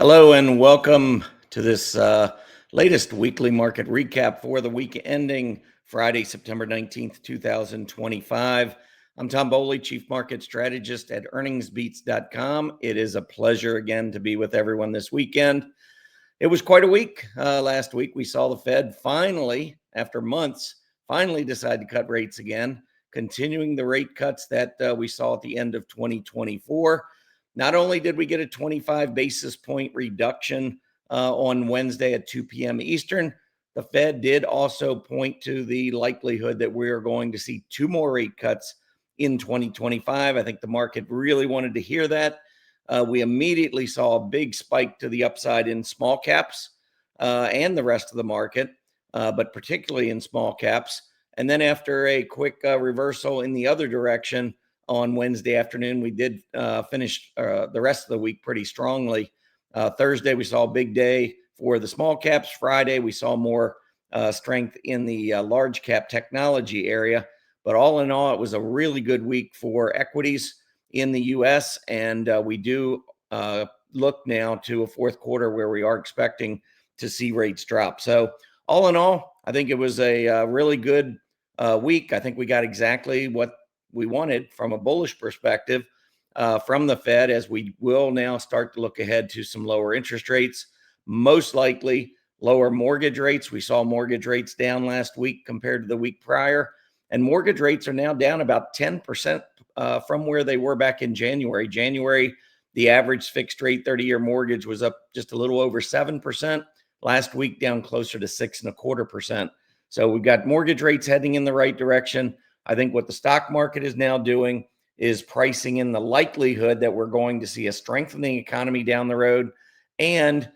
Hello and welcome to this latest weekly market recap for the week ending Friday, September 19th, 2025. I'm Tom Bowley, Chief Market Strategist at earningsbeats.com. It is a pleasure again to be with everyone this weekend. It was quite a week. Last week, we saw the Fed finally, after months, finally decide to cut rates again, continuing the rate cuts that we saw at the end of 2024. Not only did we get a 25 basis point reduction on Wednesday at 2 p.m. Eastern, the Fed did also point to the likelihood that we are going to see two more rate cuts in 2025. I think the market really wanted to hear that. We immediately saw a big spike to the upside in small caps and the rest of the market, but particularly in small caps. And then after a quick reversal in the other direction, on Wednesday afternoon, we did finish the rest of the week pretty strongly. Thursday, we saw a big day for the small caps. Friday, we saw more strength in the large cap technology area. But all in all, it was a really good week for equities in the U.S. And we do look now to a fourth quarter where we are expecting to see rates drop. So all in all, I think it was a really good week. I think we got exactly what we wanted from a bullish perspective from the Fed, as we will now start to look ahead to some lower interest rates, most likely lower mortgage rates. We saw mortgage rates down last week compared to the week prior, and mortgage rates are now down about 10% from where they were back in January. January, the average fixed rate 30-year mortgage was up just a little over 7%. Last week, down closer to 6.25%. So we've got mortgage rates heading in the right direction. I think what the stock market is now doing is pricing in the likelihood that we're going to see a strengthening economy down the road. And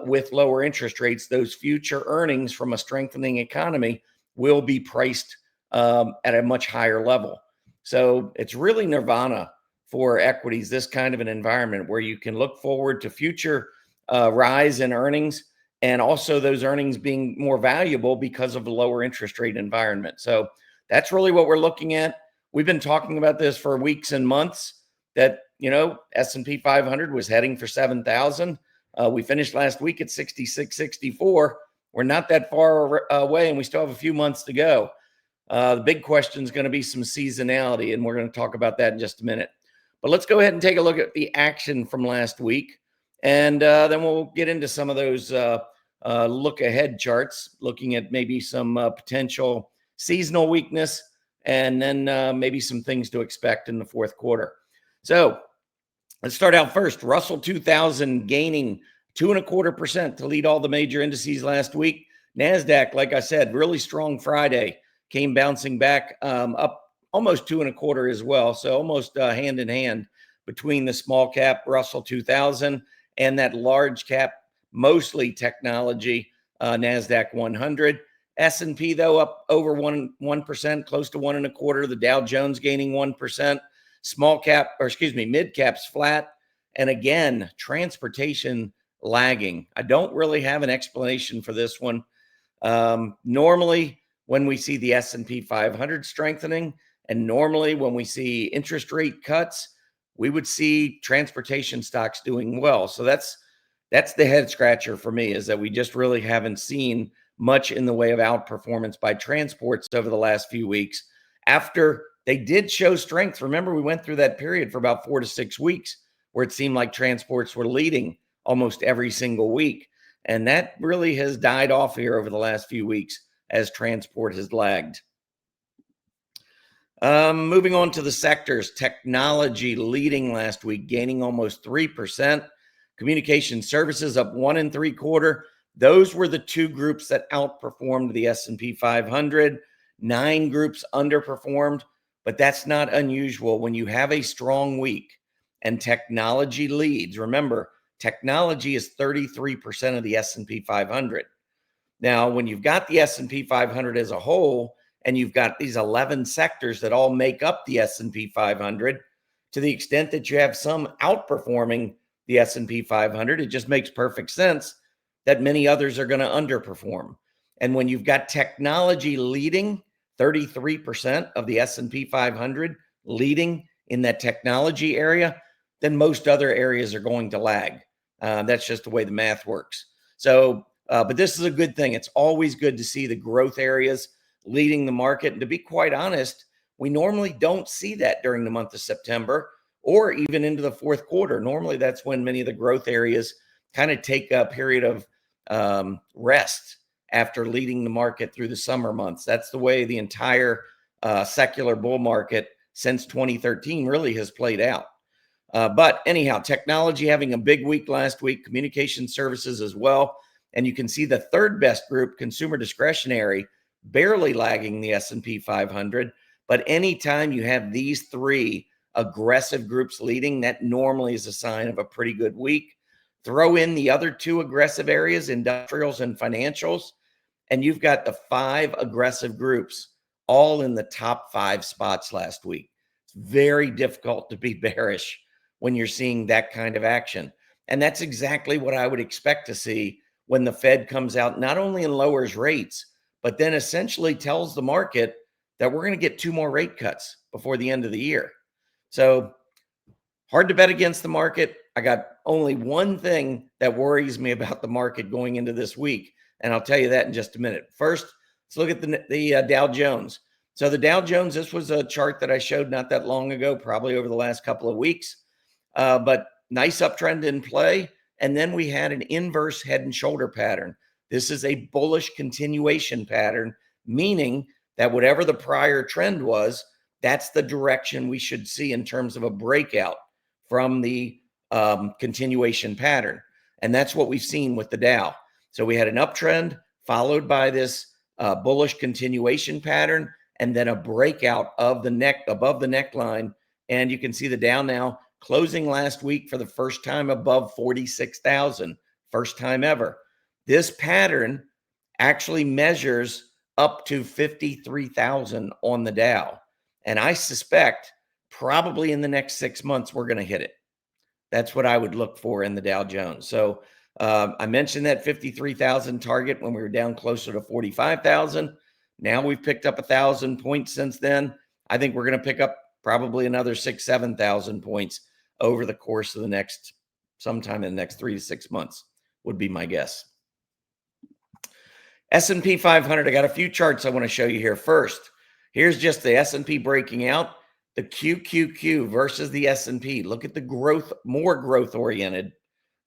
with lower interest rates, those future earnings from a strengthening economy will be priced at a much higher level. So it's really nirvana for equities, this kind of an environment where you can look forward to future rise in earnings, and also those earnings being more valuable because of the lower interest rate environment. So that's really what we're looking at. We've been talking about this for weeks and months, that, S&P 500 was heading for 7,000. We finished last week at 6664. We're not that far away, and we still have a few months to go. The big question is going to be some seasonality, and we're going to talk about that in just a minute. But let's go ahead and take a look at the action from last week, and then we'll get into some of those look-ahead charts, looking at maybe some potential seasonal weakness, and then maybe some things to expect in the fourth quarter. So let's start out first. Russell 2000 gaining 2.25% to lead all the major indices last week. NASDAQ, like I said, really strong Friday, came bouncing back up almost 2.25 as well. So almost hand in hand between the small cap Russell 2000 and that large cap, mostly technology, NASDAQ 100. S&P, though, up over 1%, close to 1.25. The Dow Jones gaining 1%. Mid caps flat. And again, transportation lagging. I don't really have an explanation for this one. Normally, when we see the S&P 500 strengthening, and normally when we see interest rate cuts, we would see transportation stocks doing well. So that's the head scratcher for me, is that we just really haven't seen much in the way of outperformance by transports over the last few weeks, after they did show strength. Remember, we went through that period for about 4 to 6 weeks where it seemed like transports were leading almost every single week. And that really has died off here over the last few weeks as transport has lagged. Moving on to the sectors, technology leading last week, gaining almost 3%. Communication services up 1.75%. Those were the two groups that outperformed the S&P 500. 9 groups underperformed, but that's not unusual when you have a strong week and technology leads. Remember, technology is 33% of the S&P 500. Now, when you've got the S&P 500 as a whole, and you've got these 11 sectors that all make up the S&P 500, to the extent that you have some outperforming the S&P 500, it just makes perfect sense that many others are going to underperform. And when you've got technology leading 33% of the S&P 500 leading in that technology area, then most other areas are going to lag. That's just the way the math works. So, but this is a good thing. It's always good to see the growth areas leading the market. And to be quite honest, we normally don't see that during the month of September or even into the fourth quarter. Normally, that's when many of the growth areas kind of take a period of rest after leading the market through the summer months. That's the way the entire secular bull market since 2013 really has played out. But anyhow, technology having a big week last week, communication services as well. And you can see the third best group, consumer discretionary, barely lagging the S&P 500. But anytime you have these three aggressive groups leading, that normally is a sign of a pretty good week. Throw in the other two aggressive areas, industrials and financials, and you've got the five aggressive groups all in the top five spots last week. It's very difficult to be bearish when you're seeing that kind of action. And that's exactly what I would expect to see when the Fed comes out, not only and lowers rates, but then essentially tells the market that we're going to get two more rate cuts before the end of the year. So hard to bet against the market. I got only one thing that worries me about the market going into this week, and I'll tell you that in just a minute. First, let's look at the Dow Jones. So the Dow Jones, this was a chart that I showed not that long ago, probably over the last couple of weeks, but nice uptrend in play. And then we had an inverse head and shoulder pattern. This is a bullish continuation pattern, meaning that whatever the prior trend was, that's the direction we should see in terms of a breakout from the continuation pattern. And that's what we've seen with the Dow. So we had an uptrend followed by this bullish continuation pattern, and then a breakout of the neck above the neckline. And you can see the Dow now closing last week for the first time above 46,000, first time ever. This pattern actually measures up to 53,000 on the Dow. And I suspect probably in the next 6 months, we're going to hit it. That's what I would look for in the Dow Jones. So I mentioned that 53,000 target when we were down closer to 45,000. Now we've picked up 1,000 points since then. I think we're going to pick up probably another 6,000, 7,000 points over the course of the next, sometime in the next 3 to 6 months would be my guess. S&P 500, I got a few charts I want to show you here. First, here's just the S&P breaking out, the QQQ versus the S&P. Look at the growth, more growth-oriented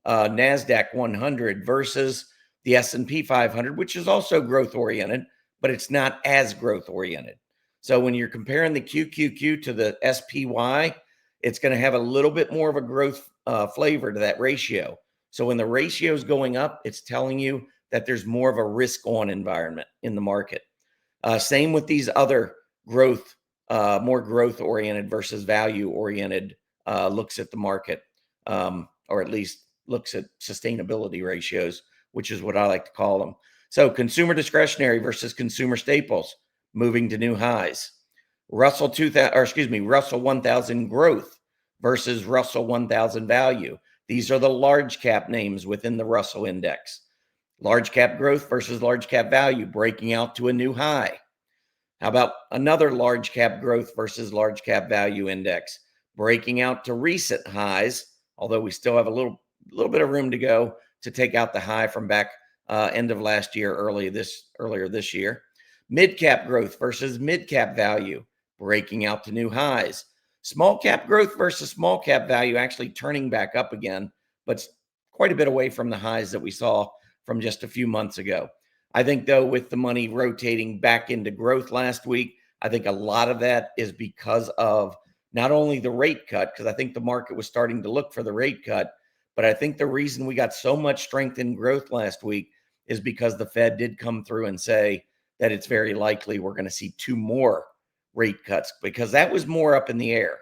NASDAQ 100 versus the S&P 500, which is also growth-oriented, but it's not as growth-oriented. So when you're comparing the QQQ to the SPY, it's going to have a little bit more of a growth flavor to that ratio. So when the ratio is going up, it's telling you that there's more of a risk-on environment in the market. Same with these other growth, more growth-oriented versus value-oriented looks at the market, or at least looks at sustainability ratios, which is what I like to call them. So consumer discretionary versus consumer staples moving to new highs. Russell 1000 growth versus Russell 1000 value. These are the large cap names within the Russell index. Large cap growth versus large cap value breaking out to a new high. How about another large cap growth versus large cap value index breaking out to recent highs, although we still have a little bit of room to go to take out the high from back end of last year, earlier this year. Mid cap growth versus mid cap value breaking out to new highs. Small cap growth versus small cap value actually turning back up again, but quite a bit away from the highs that we saw from just a few months ago. I think, though, with the money rotating back into growth last week, I think a lot of that is because of not only the rate cut, because I think the market was starting to look for the rate cut, but I think the reason we got so much strength in growth last week is because the Fed did come through and say that it's very likely we're going to see two more rate cuts, because that was more up in the air.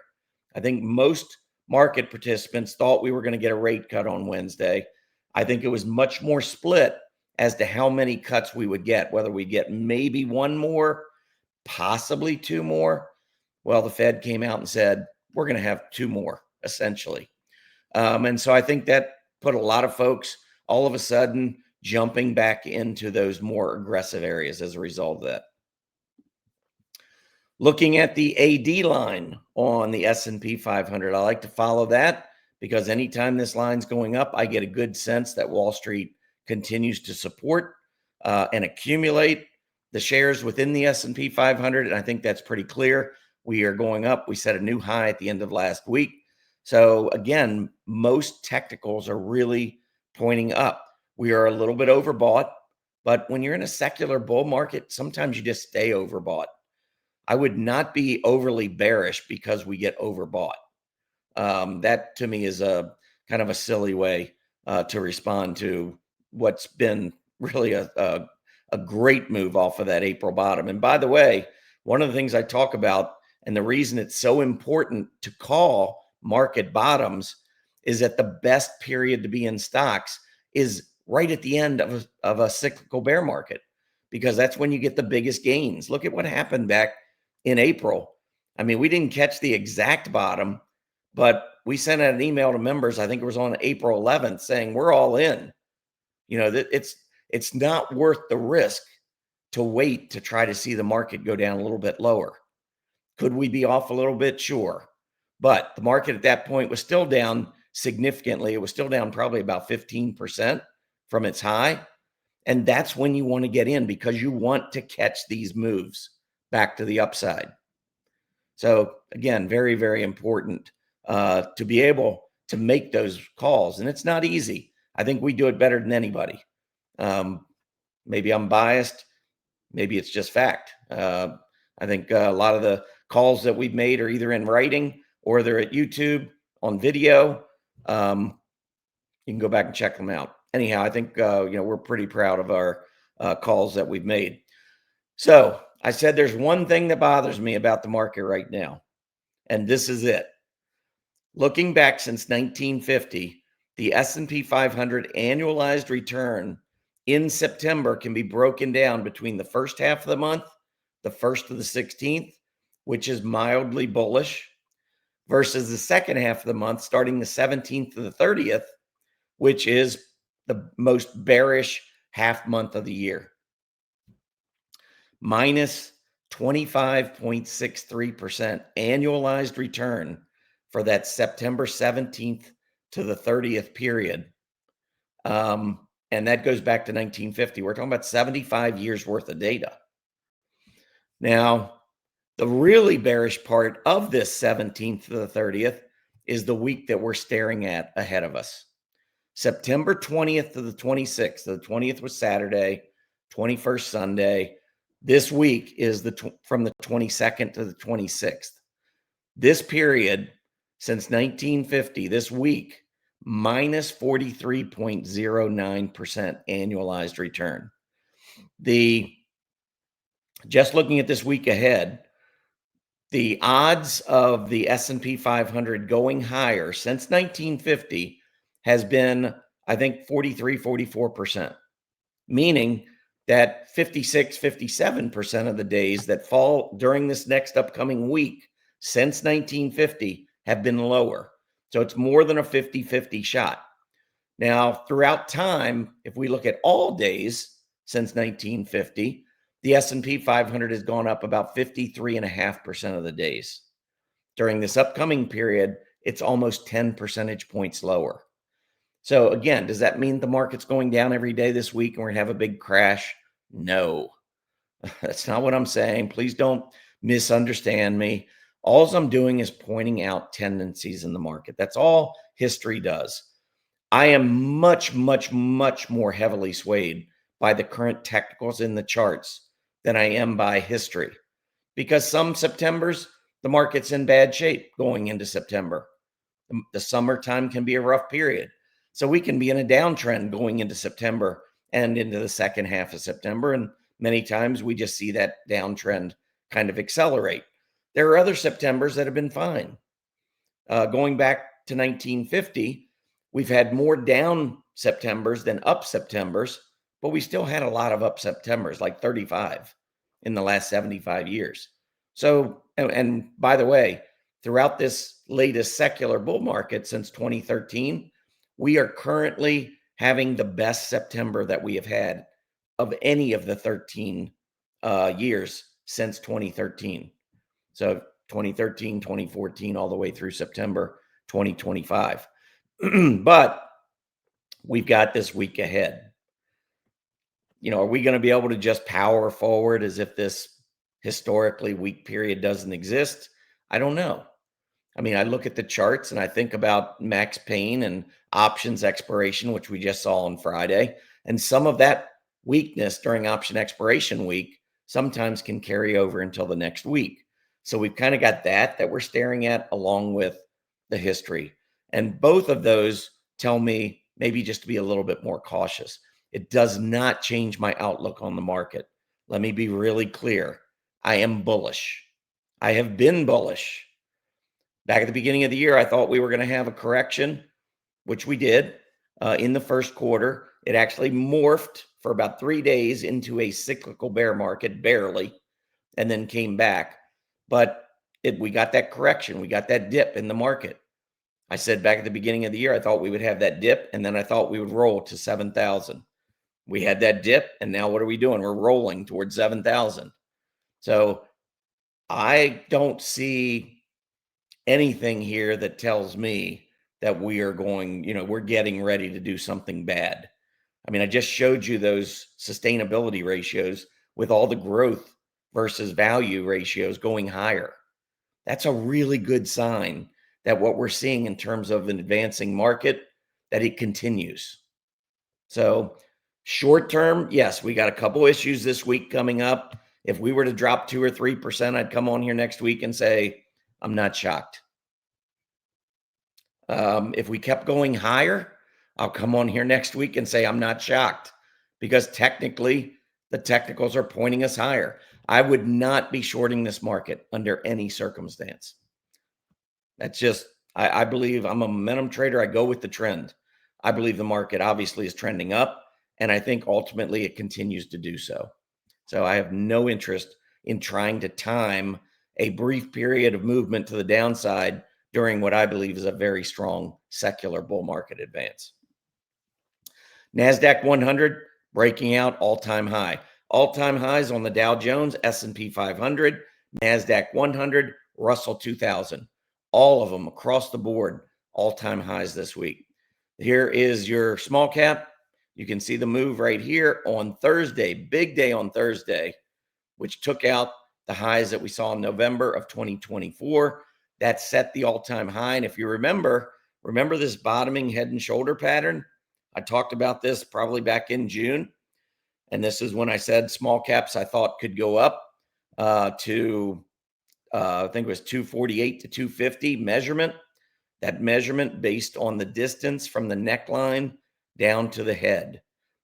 I think most market participants thought we were going to get a rate cut on Wednesday. I think it was much more split as to how many cuts we would get, whether we get maybe one more, possibly two more. Well, the Fed came out and said, we're going to have two more, essentially. And so I think that put a lot of folks all of a sudden jumping back into those more aggressive areas as a result of that. Looking at the AD line on the S&P 500, I like to follow that because anytime this line's going up, I get a good sense that Wall Street continues to support and accumulate the shares within the S&P 500. And I think that's pretty clear. We are going up. We set a new high at the end of last week. So again, most technicals are really pointing up. We are a little bit overbought, but when you're in a secular bull market, sometimes you just stay overbought. I would not be overly bearish because we get overbought. That to me is a kind of a silly way to respond to what's been really a great move off of that April bottom. And by the way, one of the things I talk about, and the reason it's so important to call market bottoms, is that the best period to be in stocks is right at the end of a cyclical bear market, because that's when you get the biggest gains. Look at what happened back in April. I mean, we didn't catch the exact bottom, but we sent out an email to members, I think it was on April 11th, saying we're all in. It's not worth the risk to wait to try to see the market go down a little bit lower. Could we be off a little bit? Sure. But the market at that point was still down significantly. It was still down probably about 15% from its high. And that's when you want to get in, because you want to catch these moves back to the upside. So again, very, very important to be able to make those calls. And it's not easy. I think we do it better than anybody. Maybe I'm biased. Maybe it's just fact. I think a lot of the calls that we've made are either in writing or they're at YouTube on video. You can go back and check them out. Anyhow, I think we're pretty proud of our calls that we've made. So I said there's one thing that bothers me about the market right now, and this is it. Looking back since 1950, the S&P 500 annualized return in September can be broken down between the first half of the month, the 1st to the 16th, which is mildly bullish, versus the second half of the month, starting the 17th to the 30th, which is the most bearish half month of the year. Minus 25.63% annualized return for that September 17th to the 30th period. And that goes back to 1950. We're talking about 75 years worth of data. Now, the really bearish part of this 17th to the 30th is the week that we're staring at ahead of us. September 20th to the 26th. So the 20th was Saturday, 21st Sunday. This week is from the 22nd to the 26th. This period since 1950, this week, minus 43.09% annualized return. Just looking at this week ahead, the odds of the S&P 500 going higher since 1950 has been, I think, 44%, meaning that 57% of the days that fall during this next upcoming week since 1950 have been lower. So it's more than a 50-50 shot. Now, throughout time, if we look at all days since 1950, the S&P 500 has gone up about 53.5% of the days. During this upcoming period, it's almost 10 percentage points lower. So again, does that mean the market's going down every day this week and we're going to have a big crash? No, that's not what I'm saying. Please don't misunderstand me. All I'm doing is pointing out tendencies in the market. That's all history does. I am much, much, much more heavily swayed by the current technicals in the charts than I am by history, because some Septembers, the market's in bad shape going into September. The summertime can be a rough period. So we can be in a downtrend going into September and into the second half of September. And many times we just see that downtrend kind of accelerate. There are other Septembers that have been fine. Going back to 1950, we've had more down Septembers than up Septembers, but we still had a lot of up Septembers, like 35 in the last 75 years. So, and by the way, throughout this latest secular bull market since 2013, we are currently having the best September that we have had of any of the 13 years since 2013. So 2013, 2014, all the way through September 2025. But we've got this week ahead. Are we going to be able to just power forward as if this historically weak period doesn't exist? I don't know. I mean, I look at the charts and I think about max pain and options expiration, which we just saw on Friday. And some of that weakness during option expiration week sometimes can carry over until the next week. So we've kind of got that we're staring at along with the history. And both of those tell me maybe just to be a little bit more cautious. It does not change my outlook on the market. Let me be really clear. I am bullish. I have been bullish. Back at the beginning of the year, I thought we were going to have a correction, which we did in the first quarter. It actually morphed for about 3 days into a cyclical bear market, barely, and then came back. But we got that correction. We got that dip in the market. I said back at the beginning of the year, I thought we would have that dip, and then I thought we would roll to 7,000. We had that dip, and now what are we doing? We're rolling towards 7,000. So I don't see anything here that tells me that we are going, we're getting ready to do something bad. I mean, I just showed you those sustainability ratios with all the growth versus value ratios going higher. That's a really good sign that what we're seeing in terms of an advancing market, that it continues. So short term, yes, we got a couple issues this week coming up. If we were to drop 2 or 3%, I'd come on here next week and say, I'm not shocked. If we kept going higher, I'll come on here next week and say, I'm not shocked, because technically the technicals are pointing us higher. I would not be shorting this market under any circumstance. That's just, I believe I'm a momentum trader. I go with the trend. I believe the market obviously is trending up, and I think ultimately it continues to do so. So I have no interest in trying to time a brief period of movement to the downside during what I believe is a very strong secular bull market advance. NASDAQ 100 breaking out all-time high. All-time highs on the Dow Jones, S&P 500, NASDAQ 100, Russell 2000. All of them across the board, all-time highs this week. Here is your small cap. You can see the move right here on Thursday, big day on Thursday, which took out the highs that we saw in November of 2024. That set the all-time high. And if you remember this bottoming head and shoulder pattern? I talked about this probably back in June. And this is when I said small caps I thought could go up to, I think it was 248 to 250 measurement. That measurement based on the distance from the neckline down to the head,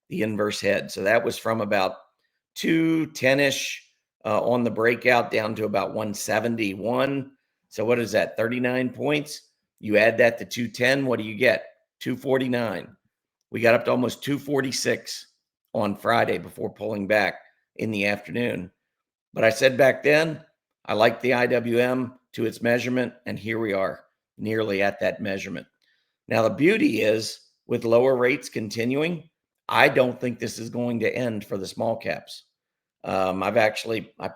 the inverse head. So that was from about 210-ish on the breakout down to about 171. So what is that, 39 points? You add that to 210, what do you get? 249. We got up to almost 246 on Friday before pulling back in the afternoon. But I said back then, I liked the IWM to its measurement, and here we are, nearly at that measurement. Now, the beauty is, with lower rates continuing, I don't think this is going to end for the small caps. I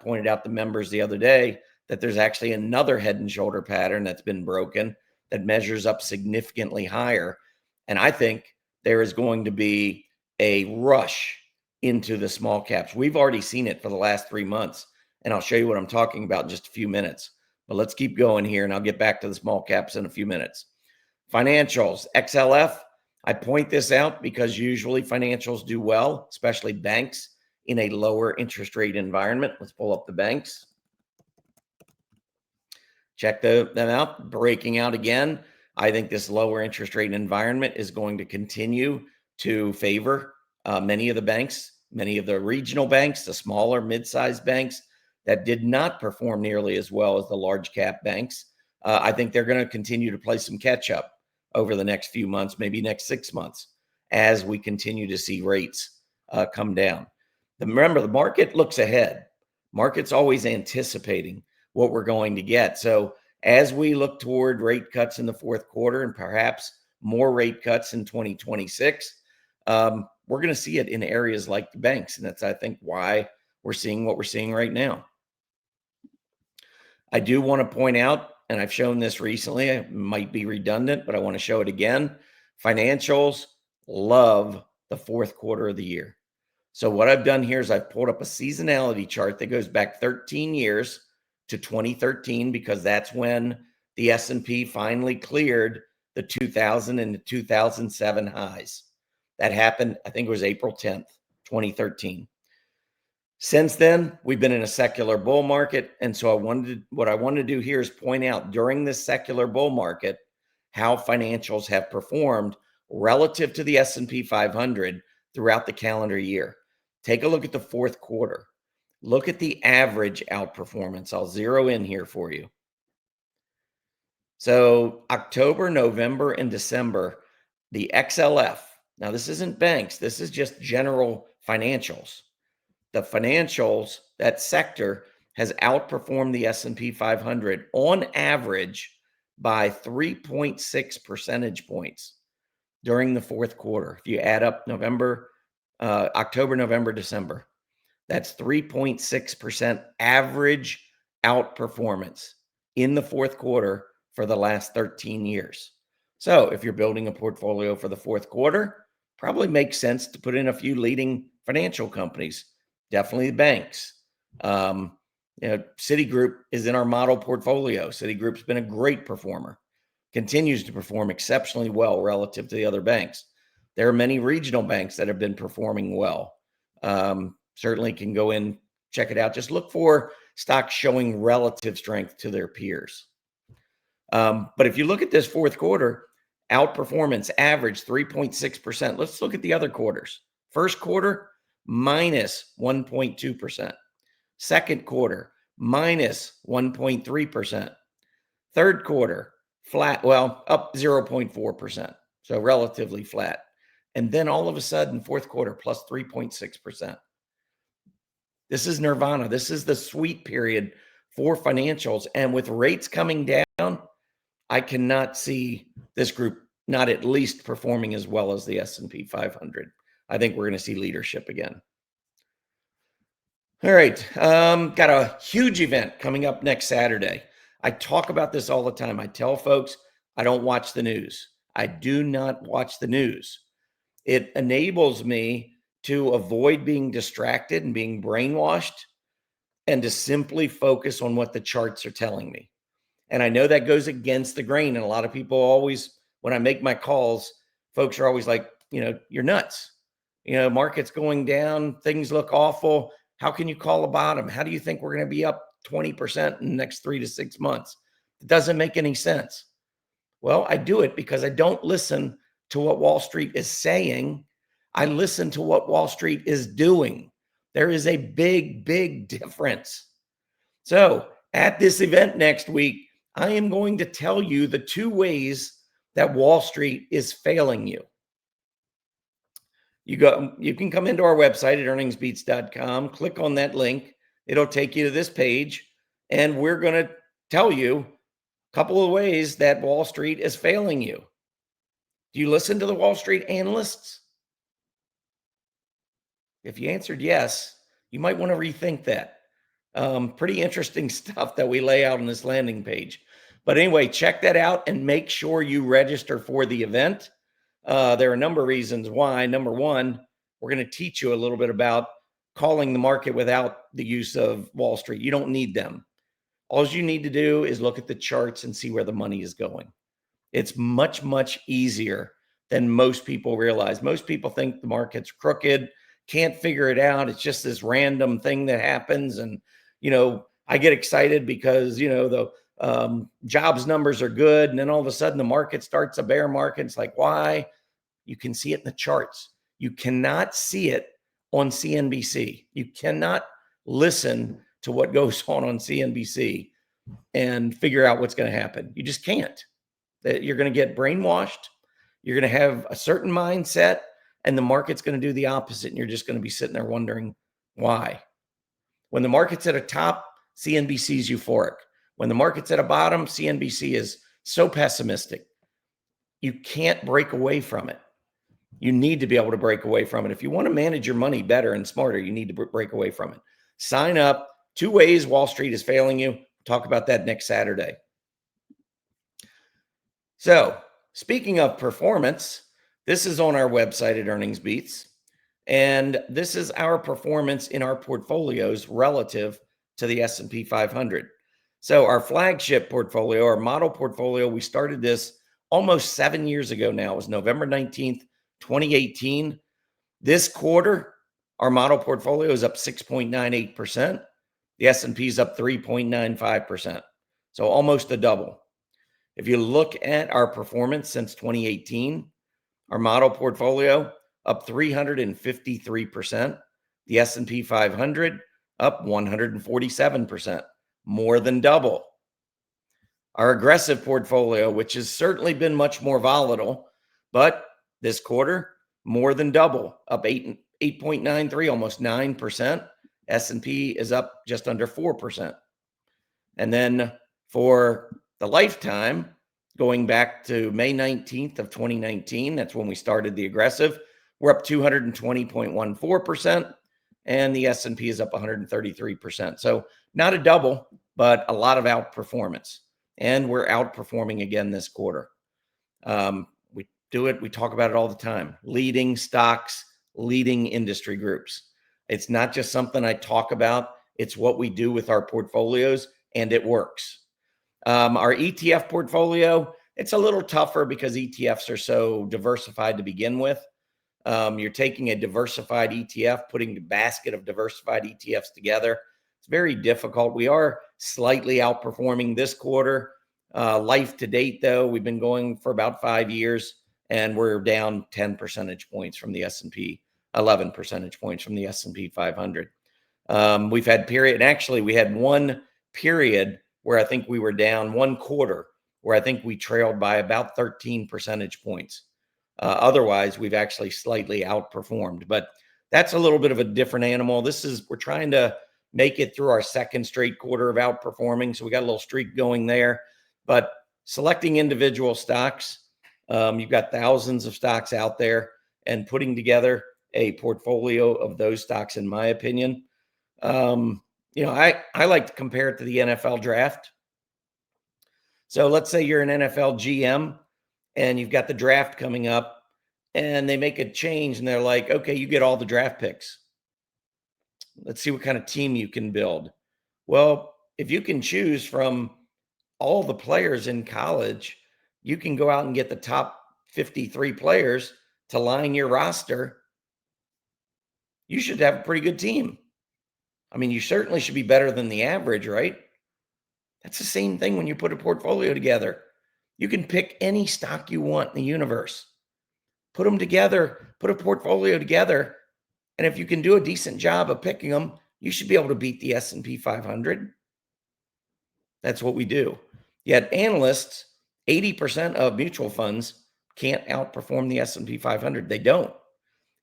pointed out to members the other day that there's actually another head and shoulder pattern that's been broken that measures up significantly higher. And I think there is going to be a rush into the small caps. We've already seen it for the last 3 months, and I'll show you what I'm talking about in just a few minutes. But let's keep going here, and I'll get back to the small caps in a few minutes. Financials, XLF. I point this out because usually financials do well, especially banks, in a lower interest rate environment. Let's pull up the banks. Check them out, breaking out again. I think this lower interest rate environment is going to continue to favor many of the banks, many of the regional banks, the smaller mid-sized banks that did not perform nearly as well as the large cap banks. I think they're going to continue to play some catch up over the next few months, maybe next 6 months, as we continue to see rates come down. Remember, the market looks ahead. Market's always anticipating what we're going to get. So as we look toward rate cuts in the fourth quarter and perhaps more rate cuts in 2026, we're going to see it in areas like the banks. And that's, I think, why we're seeing what we're seeing right now. I do want to point out, and I've shown this recently, it might be redundant, but I want to show it again. Financials love the fourth quarter of the year. So what I've done here is I've pulled up a seasonality chart that goes back 13 years to 2013, because that's when the S&P finally cleared the 2000 and the 2007 highs. That happened, I think it was April 10th, 2013. Since then, we've been in a secular bull market. And so what I wanted to do here is point out during this secular bull market, how financials have performed relative to the S&P 500 throughout the calendar year. Take a look at the fourth quarter. Look at the average outperformance. I'll zero in here for you. So October, November, and December, the XLF. Now, this isn't banks. This is just general financials. The financials, that sector, has outperformed the S&P 500 on average by 3.6 percentage points during the fourth quarter. If you add up October, November, December, that's 3.6% average outperformance in the fourth quarter for the last 13 years. So if you're building a portfolio for the fourth quarter, probably makes sense to put in a few leading financial companies. Definitely banks. Citigroup is in our model portfolio. Citigroup's been a great performer, continues to perform exceptionally well relative to the other banks. There are many regional banks that have been performing well. Certainly can go in, check it out. Just look for stocks showing relative strength to their peers. But if you look at this fourth quarter, outperformance average 3.6%. Let's look at the other quarters. First quarter, minus 1.2%. Second quarter, minus 1.3%. Third quarter, flat, up 0.4%. So relatively flat. And then all of a sudden, fourth quarter, plus 3.6%. This is nirvana. This is the sweet period for financials. And with rates coming down, I cannot see this group not at least performing as well as the S&P 500. I think we're going to see leadership again. All right. Got a huge event coming up next Saturday. I talk about this all the time. I tell folks I don't watch the news. I do not watch the news. It enables me to avoid being distracted and being brainwashed, and to simply focus on what the charts are telling me. And I know that goes against the grain. And a lot of people always, when I make my calls, folks are always like, you're nuts. Market's going down. Things look awful. How can you call a bottom? How do you think we're going to be up 20% in the next 3 to 6 months? It doesn't make any sense. Well, I do it because I don't listen to what Wall Street is saying. I listen to what Wall Street is doing. There is a big, big difference. So at this event next week, I am going to tell you the 2 ways that Wall Street is failing you. You can come into our website at earningsbeats.com, click on that link. It'll take you to this page, and we're going to tell you a couple of ways that Wall Street is failing you. Do you listen to the Wall Street analysts? If you answered yes, you might want to rethink that. Pretty interesting stuff that we lay out on this landing page. But anyway, check that out and make sure you register for the event. There are a number of reasons why. Number one, we're going to teach you a little bit about calling the market without the use of Wall Street. You don't need them. All you need to do is look at the charts and see where the money is going. It's much, much easier than most people realize. Most people think the market's crooked, can't figure it out. It's just this random thing that happens. And, I get excited because, the jobs numbers are good. And then all of a sudden the market starts a bear market. It's like, why? You can see it in the charts. You cannot see it on CNBC. You cannot listen to what goes on CNBC and figure out what's going to happen. You just can't. You're going to get brainwashed. You're going to have a certain mindset, and the market's going to do the opposite. And you're just going to be sitting there wondering why. When the market's at a top, CNBC is euphoric. When the market's at a bottom, CNBC is so pessimistic. You can't break away from it. You need to be able to break away from it. If you want to manage your money better and smarter, you need to break away from it. Sign up. 2 ways Wall Street is failing you. Talk about that next Saturday. So, speaking of performance, This is on our website at Earnings Beats. And this is our performance in our portfolios relative to the S&P 500. So our flagship portfolio, our model portfolio, we started this almost 7 years ago now. It was November 19th, 2018. This quarter, our model portfolio is up 6.98%. The S&P is up 3.95%. So almost a double. If you look at our performance since 2018, our model portfolio up 353%. The S&P 500 up 147%, more than double. Our aggressive portfolio, which has certainly been much more volatile, but this quarter, more than double, up 8.93, almost 9%. S&P is up just under 4%. And then for the lifetime, going back to May 19th of 2019, that's when we started the aggressive, we're up 220.14%, and the S&P is up 133%. So not a double, but a lot of outperformance. And we're outperforming again this quarter. We do it, we talk about it all the time. Leading stocks, leading industry groups. It's not just something I talk about, it's what we do with our portfolios, and it works. Our ETF portfolio, it's a little tougher because ETFs are so diversified to begin with. You're taking a diversified ETF, putting a basket of diversified ETFs together. It's very difficult. We are slightly outperforming this quarter. Life to date, though, we've been going for about 5 years, and we're down 10 percentage points from the S&P, 11 percentage points from the S&P 500. We've had we had one period where I think we were down, one quarter where I think we trailed by about 13 percentage points. Otherwise, we've actually slightly outperformed, but that's a little bit of a different animal. We're trying to make it through our second straight quarter of outperforming. So we got a little streak going there, but selecting individual stocks, you've got thousands of stocks out there, and putting together a portfolio of those stocks, in my opinion, I like to compare it to the NFL draft. So let's say you're an NFL GM and you've got the draft coming up, and they make a change and they're like, okay, you get all the draft picks. Let's see what kind of team you can build. Well, if you can choose from all the players in college, you can go out and get the top 53 players to line your roster. You should have a pretty good team. I mean, you certainly should be better than the average, right? That's the same thing when you put a portfolio together. You can pick any stock you want in the universe, put them together, put a portfolio together, and if you can do a decent job of picking them, you should be able to beat the S&P 500. That's what we do. Yet analysts, 80% of mutual funds can't outperform the S&P 500. They don't.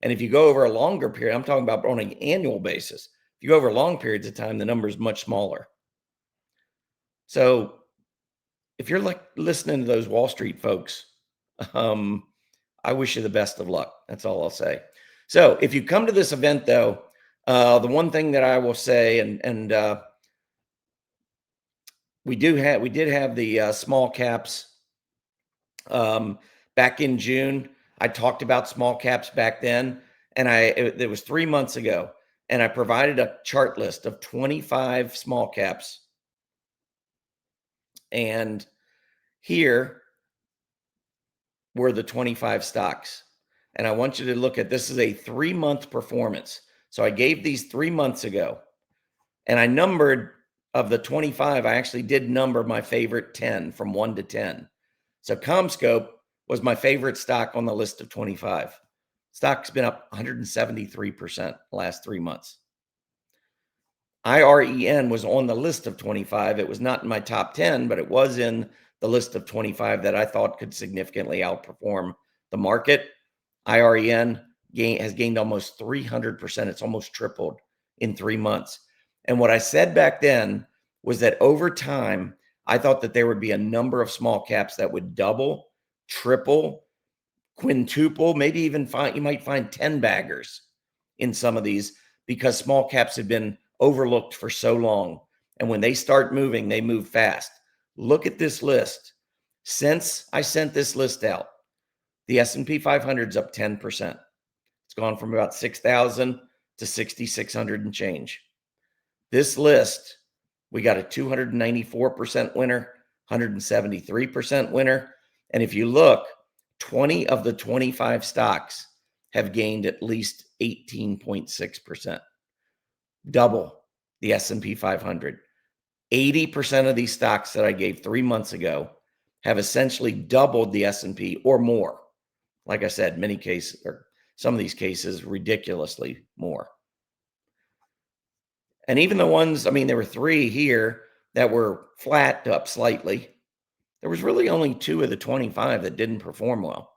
And if you go over a longer period, I'm talking about on an annual basis, if you go over long periods of time, the number is much smaller. So if you're like listening to those Wall Street folks, I wish you the best of luck. That's all I'll say. So if you come to this event, though, the one thing that I will say, and we did have the small caps back in June. I talked about small caps back then, and it was 3 months ago, and I provided a chart list of 25 small caps. And here were the 25 stocks. And I want you to look at, this is a 3-month performance. So I gave these 3 months ago, and I numbered, of the 25, I actually did number my favorite 10 from 1 to 10. So CommScope was my favorite stock on the list of 25. Stock's been up 173% the last 3 months. IREN was on the list of 25. It was not in my top 10, but it was in the list of 25 that I thought could significantly outperform the market. IREN has gained almost 300%. It's almost tripled in 3 months. And what I said back then was that over time, I thought that there would be a number of small caps that would double, triple, quintuple, maybe even you might find 10 baggers in some of these, because small caps have been overlooked for so long. And when they start moving, they move fast. Look at this list. Since I sent this list out, The S&P 500 is up 10%. It's gone from about 6,000 to 6,600 and change. This list, we got a 294% winner, 173% winner. And if you look, 20 of the 25 stocks have gained at least 18.6%, double the S&P 500. 80% of these stocks that I gave 3 months ago have essentially doubled the S&P or more. Like I said, many cases, or some of these cases, ridiculously more. And even the ones, I mean, there were 3 here that were flat to up slightly. There was really only 2 of the 25 that didn't perform well.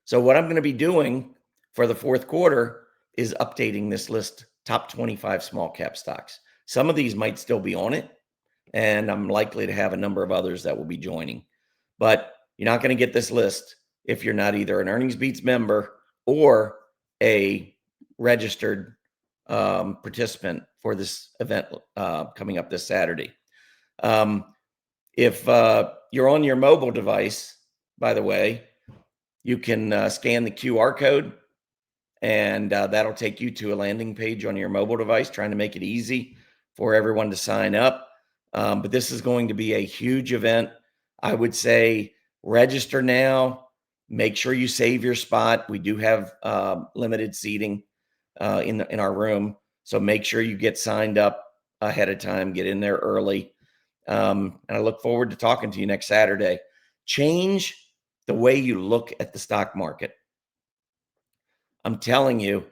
So what I'm going to be doing for the fourth quarter is updating this list, top 25 small cap stocks. Some of these might still be on it, and I'm likely to have a number of others that will be joining. But you're not going to get this list if you're not either an Earnings Beats member or a registered participant for this event coming up this Saturday. If you're on your mobile device, by the way, you can scan the QR code, and that'll take you to a landing page on your mobile device, trying to make it easy for everyone to sign up. But this is going to be a huge event. I would say register now. Make sure you save your spot. We do have limited seating in our room, so make sure you get signed up ahead of time. Get in there early, and I look forward to talking to you next Saturday. Change the way you look at the stock market. I'm telling you,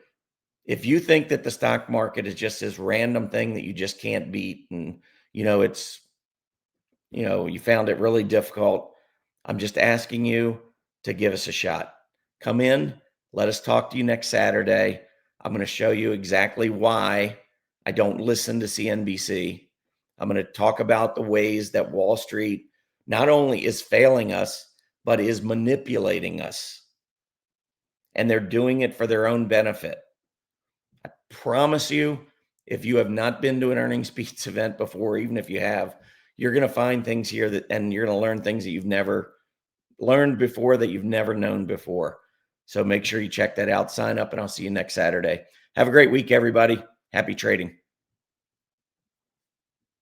if you think that the stock market is just this random thing that you just can't beat, and it's you found it really difficult, I'm just asking you to give us a shot. Come in, let us talk to you next Saturday. I'm going to show you exactly why I don't listen to CNBC. I'm going to talk about the ways that Wall Street not only is failing us, but is manipulating us. And they're doing it for their own benefit. I promise you, if you have not been to an Earnings Beats event before, even if you have, you're going to find things here and you're going to learn things that you've never learned before, that you've never known before. So make sure you check that out, sign up, and I'll see you next Saturday. Have a great week, everybody. Happy trading.